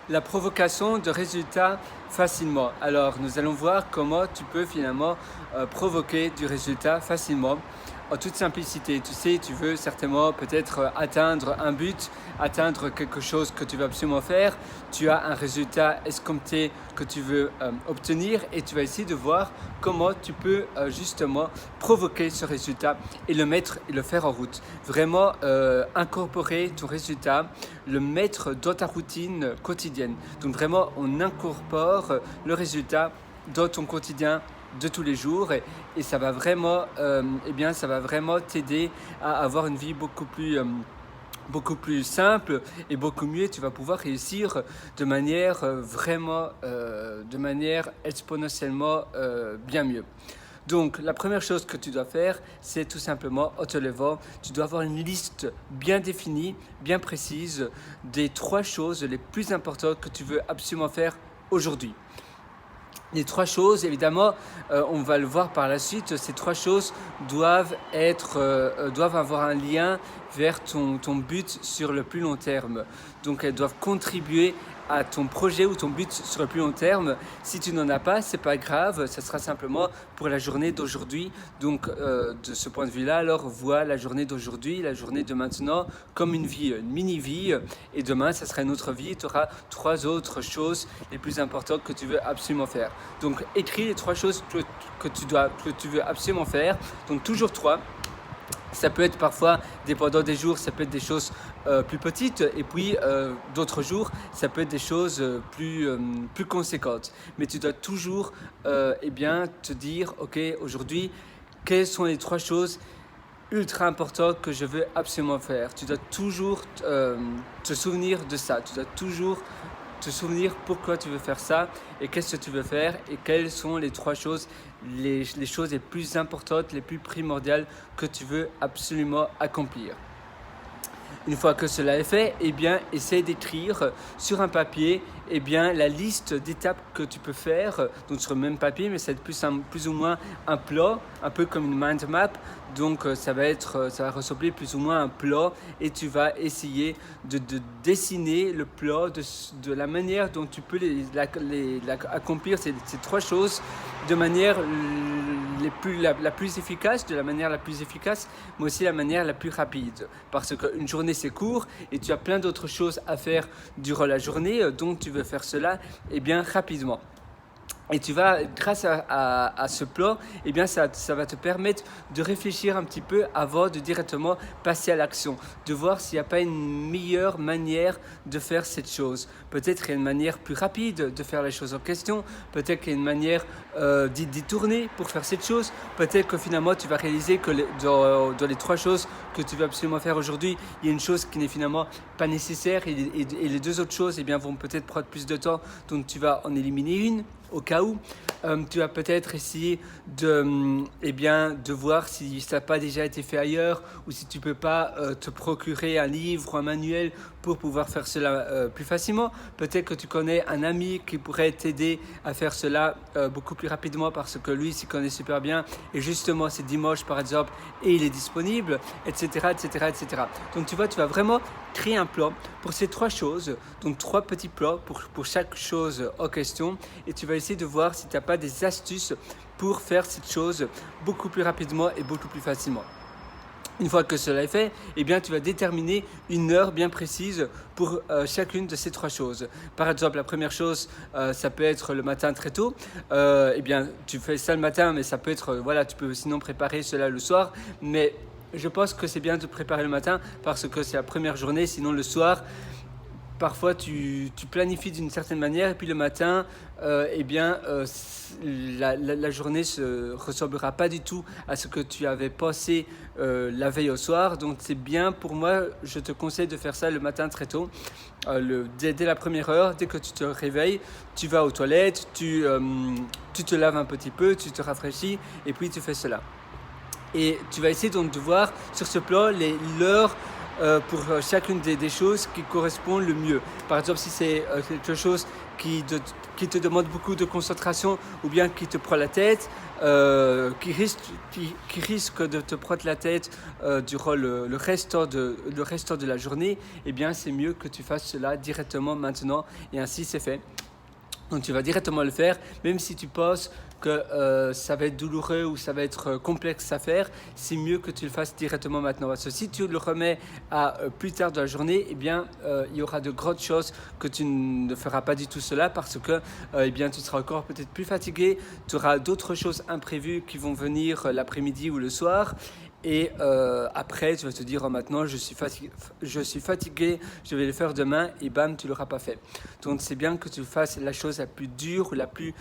la provocation de résultats facilement. Alors, nous allons voir comment tu peux finalement provoquer du résultat facilement. En toute simplicité, tu sais, tu veux certainement peut-être atteindre un but, atteindre quelque chose que tu veux absolument faire. Tu as un résultat escompté que tu veux obtenir et tu vas essayer de voir comment tu peux justement provoquer ce résultat et le mettre et le faire en route. Vraiment incorporer ton résultat, le mettre dans ta routine quotidienne. Donc vraiment, on incorpore le résultat dans ton quotidien de tous les jours et ça va vraiment ça va vraiment t'aider à avoir une vie beaucoup plus simple et beaucoup mieux. Tu vas pouvoir réussir de manière de manière exponentiellement bien mieux. Donc, la première chose que tu dois faire, c'est tout simplement, en te levant, tu dois avoir une liste bien définie, bien précise, des 3 choses les plus importantes que tu veux absolument faire aujourd'hui. Les 3 choses, évidemment, on va le voir par la suite, ces 3 choses doivent avoir un lien vers ton but sur le plus long terme. Donc elles doivent contribuer à ton projet ou ton but sur le plus long terme. Si tu n'en as pas, c'est pas grave, ça sera simplement pour la journée d'aujourd'hui. Donc de ce point de vue-là, alors vois la journée d'aujourd'hui, la journée de maintenant comme une vie, une mini-vie. Et demain, ça sera une autre vie. Tu auras 3 autres choses les plus importantes que tu veux absolument faire. Donc écris les 3 choses que tu veux absolument faire. Donc toujours 3. Ça peut être parfois, dépendant des jours, ça peut être des choses plus petites et puis d'autres jours, ça peut être des choses plus conséquentes. Mais tu dois toujours te dire, ok, aujourd'hui, quelles sont les 3 choses ultra importantes que je veux absolument faire. Tu dois toujours te souvenir de ça. Tu dois toujours te souvenir pourquoi tu veux faire ça et qu'est-ce que tu veux faire et quelles sont les 3 choses, les choses les plus importantes, les plus primordiales que tu veux absolument accomplir. Une fois que cela est fait, essaye d'écrire sur un papier la liste d'étapes que tu peux faire, donc sur le même papier, mais c'est plus ou moins un plan, un peu comme une mind map. Donc ça va ressembler plus ou moins à un plan et tu vas essayer de dessiner le plan de la manière dont tu peux accomplir ces 3 choses de manière la plus efficace, de la manière la plus efficace, mais aussi la manière la plus rapide. Parce qu'une journée c'est court et tu as plein d'autres choses à faire durant la journée, donc tu veux faire cela rapidement. Et tu vas, grâce à ce plan, ça va te permettre de réfléchir un petit peu avant de directement passer à l'action, de voir s'il n'y a pas une meilleure manière de faire cette chose. Peut-être qu'il y a une manière plus rapide de faire les choses en question, peut-être qu'il y a une manière d'y tourner pour faire cette chose, peut-être que finalement tu vas réaliser que dans les 3 choses que tu veux absolument faire aujourd'hui, il y a une chose qui n'est finalement pas nécessaire et les 2 autres choses vont peut-être prendre plus de temps, donc tu vas en éliminer une. Au cas où, tu vas peut-être essayer de voir si ça n'a pas déjà été fait ailleurs ou si tu ne peux pas te procurer un livre ou un manuel pour pouvoir faire cela plus facilement. Peut-être que tu connais un ami qui pourrait t'aider à faire cela beaucoup plus rapidement parce que lui s'y connaît super bien et justement c'est dimanche par exemple et il est disponible, etc. etc. Donc tu vas vraiment créer un plan pour ces 3 choses, donc 3 petits plans pour chaque chose en question et tu vas essayer de voir si tu n'as pas des astuces pour faire cette chose beaucoup plus rapidement et beaucoup plus facilement. Une fois que cela est fait, tu vas déterminer une heure bien précise pour chacune de ces 3 choses. Par exemple, la première chose, ça peut être le matin très tôt. Tu fais ça le matin, mais ça peut être, tu peux sinon préparer cela le soir. Mais je pense que c'est bien de préparer le matin parce que c'est la première journée, sinon le soir, parfois tu planifies d'une certaine manière et puis le matin, la journée ne ressemblera pas du tout à ce que tu avais pensé la veille au soir. Donc c'est bien pour moi, je te conseille de faire ça le matin très tôt. Dès la première heure, dès que tu te réveilles, tu vas aux toilettes, tu te laves un petit peu, tu te rafraîchis et puis tu fais cela. Et tu vas essayer donc de voir sur ce plan l'heure pour chacune des choses qui correspondent le mieux. Par exemple, si c'est quelque chose qui te demande beaucoup de concentration ou bien qui te prend la tête, qui risque de te prendre la tête durant le restant de la journée, eh bien c'est mieux que tu fasses cela directement maintenant et ainsi c'est fait. Donc tu vas directement le faire, même si tu penses que ça va être douloureux ou ça va être complexe à faire, c'est mieux que tu le fasses directement maintenant. Parce que si tu le remets à plus tard dans la journée, eh bien, il y aura de grandes chances que tu ne feras pas du tout cela parce que eh bien, tu seras encore peut-être plus fatigué, tu auras d'autres choses imprévues qui vont venir l'après-midi ou le soir. Et après, tu vas te dire, oh, maintenant, je suis fatigué, je vais le faire demain, et bam, tu ne l'auras pas fait. Donc, c'est bien que tu fasses la chose la plus dure ou la plus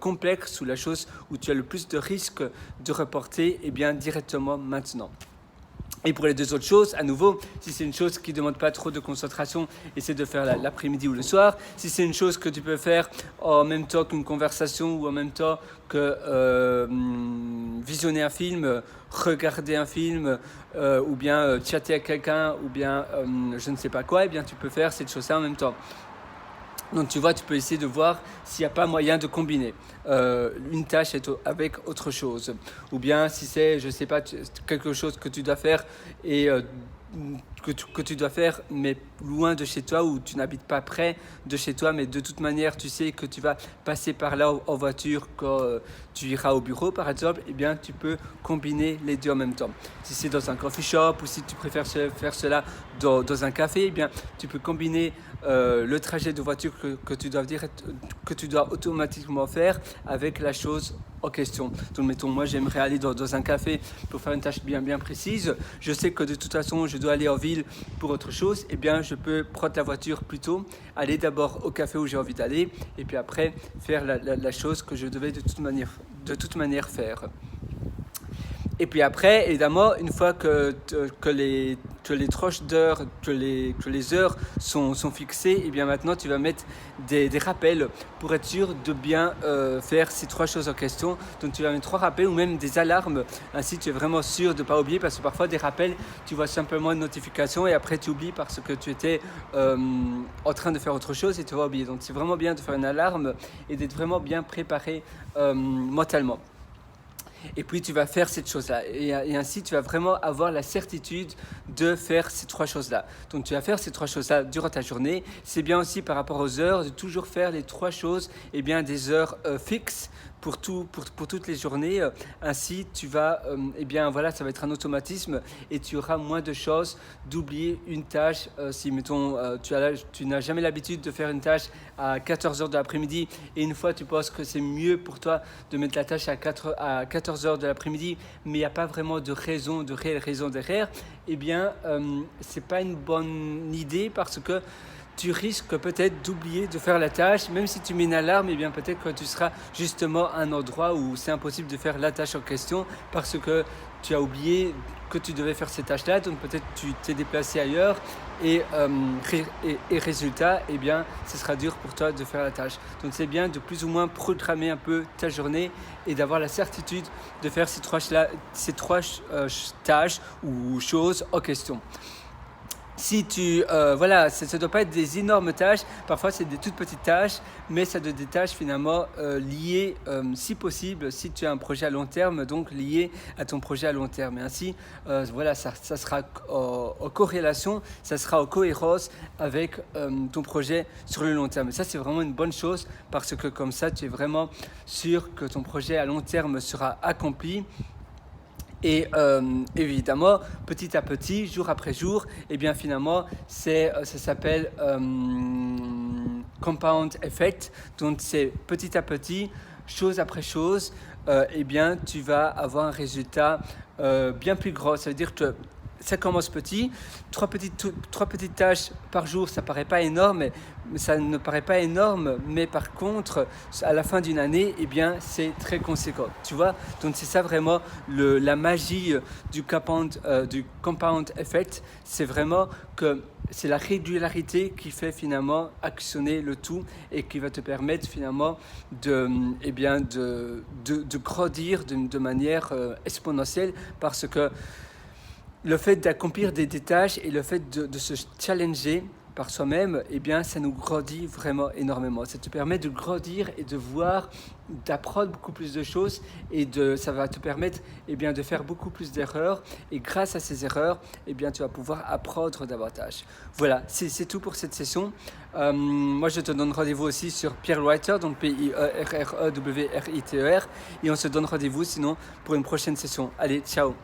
complexe ou la chose où tu as le plus de risques de reporter, et bien, directement maintenant. Et pour les deux autres choses, à nouveau, si c'est une chose qui ne demande pas trop de concentration, essaie de faire l'après-midi ou le soir. Si c'est une chose que tu peux faire en même temps qu'une conversation ou en même temps que visionner un film, regarder un film ou bien chatter avec quelqu'un ou bien je ne sais pas quoi, eh bien tu peux faire cette chose-là en même temps. Donc tu vois, tu peux essayer de voir s'il n'y a pas moyen de combiner une tâche avec autre chose. Ou bien si c'est, je ne sais pas, quelque chose que tu dois faire et que tu dois faire mais loin de chez toi ou tu n'habites pas près de chez toi, mais de toute manière tu sais que tu vas passer par là en voiture quand tu iras au bureau par exemple, eh bien tu peux combiner les deux en même temps. Si c'est dans un coffee shop ou si tu préfères faire cela dans un café, eh bien tu peux combiner le trajet de voiture que tu dois automatiquement faire avec la chose en question. Donc mettons, moi j'aimerais aller dans un café pour faire une tâche bien précise. Je sais que de toute façon je dois aller en ville pour autre chose. Eh bien je peux prendre la voiture plus tôt, aller d'abord au café où j'ai envie d'aller et puis après faire la chose que je devais de toute manière faire. Et puis après, évidemment, une fois que les tranches d'heures, que les heures sont fixées, et bien maintenant tu vas mettre des rappels pour être sûr de bien faire ces trois choses en question. Donc tu vas mettre 3 rappels ou même des alarmes, ainsi tu es vraiment sûr de ne pas oublier parce que parfois des rappels, tu vois simplement une notification et après tu oublies parce que tu étais en train de faire autre chose et tu vas oublier. Donc c'est vraiment bien de faire une alarme et d'être vraiment bien préparé mentalement. Et puis tu vas faire cette chose-là et ainsi tu vas vraiment avoir la certitude de faire ces 3 choses-là. Donc tu vas faire ces 3 choses-là durant ta journée. C'est bien aussi par rapport aux heures de toujours faire les 3 choses et bien des heures fixes pour toutes les journées. Ainsi tu vas, eh bien voilà, ça va être un automatisme et tu auras moins de chances d'oublier une tâche. Si mettons tu n'as jamais l'habitude de faire une tâche à 14h de l'après-midi et une fois tu penses que c'est mieux pour toi de mettre la tâche à 14h de l'après-midi, mais il n'y a pas vraiment de réelle raison derrière, eh bien c'est pas une bonne idée parce que tu risques peut-être d'oublier de faire la tâche, même si tu mets une alarme, eh bien peut-être que tu seras justement à un endroit où c'est impossible de faire la tâche en question parce que tu as oublié que tu devais faire cette tâche-là, donc peut-être tu t'es déplacé ailleurs et résultat, eh bien ce sera dur pour toi de faire la tâche. Donc c'est bien de plus ou moins programmer un peu ta journée et d'avoir la certitude de faire ces trois tâches ou choses en question. Si tu, voilà, ça ne doit pas être des énormes tâches, parfois c'est des toutes petites tâches, mais ça doit être des tâches finalement liées, si possible, si tu as un projet à long terme, donc liées à ton projet à long terme. Et ainsi, voilà, ça sera en corrélation, ça sera en cohérence avec ton projet sur le long terme. Et ça, c'est vraiment une bonne chose parce que comme ça, tu es vraiment sûr que ton projet à long terme sera accompli. Et évidemment, petit à petit, jour après jour, et bien finalement, ça s'appelle compound effect. Donc c'est petit à petit, chose après chose, et bien tu vas avoir un résultat bien plus grand. Ça veut dire que ça commence petit, 3 petites tâches par jour, ça paraît pas énorme, mais ça ne paraît pas énorme, mais par contre, à la fin d'une année, eh bien, c'est très conséquent, tu vois. Donc c'est ça vraiment la magie du compound effect, c'est vraiment que c'est la régularité qui fait finalement actionner le tout et qui va te permettre finalement de grandir de manière exponentielle parce que le fait d'accomplir des tâches et le fait de se challenger par soi-même, eh bien, ça nous grandit vraiment énormément. Ça te permet de grandir et de voir, d'apprendre beaucoup plus de choses et ça va te permettre eh bien, de faire beaucoup plus d'erreurs. Et grâce à ces erreurs, eh bien, tu vas pouvoir apprendre davantage. Voilà, c'est tout pour cette session. Moi, je te donne rendez-vous aussi sur Pierre Writer, donc Pierrerewriter. Et on se donne rendez-vous sinon pour une prochaine session. Allez, ciao!